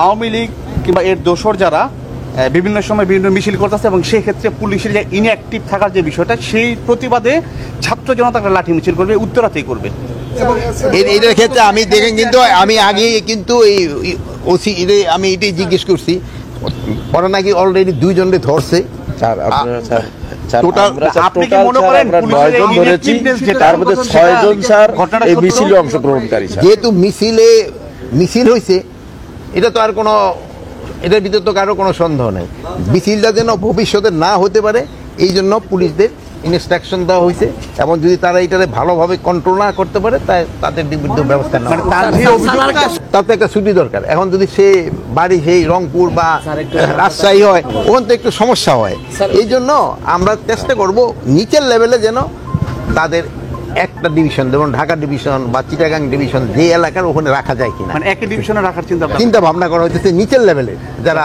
আওয়ামী লীগ কিংবা এর দোসর যারা বিভিন্ন সময় বিভিন্ন মিছিল করতেছে এবং সেই ক্ষেত্রে পুলিশের যে ইনঅ্যাক্টিভ থাকার যে বিষয়টা, সেই প্রতিবাদে ছাত্র জনতা একটা লাঠি মিছিল করবে, উত্তরাতেই করবে। এটার ক্ষেত্রে আমি দেখেন, কিন্তু আমি আগে কিন্তু এই ওসি আমি এটাই জিজ্ঞেস করছি, ওরা নাকি অলরেডি 2 জনকে ধরছে। আপনি কি মনে করেন তার মধ্যে 6 জন স্যার এই মিছিলে অংশগ্রহণকারী? যেহেতু মিছিল হয়েছে, এটা তো আর কোনো, এটার ভিতরে তো কারো কোনো সন্দেহ নেই। মিছিলটা যেন ভবিষ্যতে না হতে পারে এই জন্য পুলিশদের ইনস্ট্রাকশন দেওয়া হয়েছে, এবং যদি তারা এটাকে ভালোভাবে কন্ট্রোল না করতে পারে তাদের বিরুদ্ধে ব্যবস্থা নেওয়া। তাতে একটা ছুটি দরকার। এখন যদি সে বাড়ি সেই রংপুর বা রাজশাহী হয়, ওখান তো একটু সমস্যা হয়। এই জন্য আমরা চেষ্টা করব নিচের লেভেলে যেন তাদের একটা ডিভিশন, যেমন ঢাকা ডিভিশন বা চিটাগাং ডিভিশন, যে এলাকার ওখানে রাখা যায় কিনা, মানে একই ডিভিশনে রাখার চিন্তা ভাবনা করা হচ্ছে নিচের লেভেলে যারা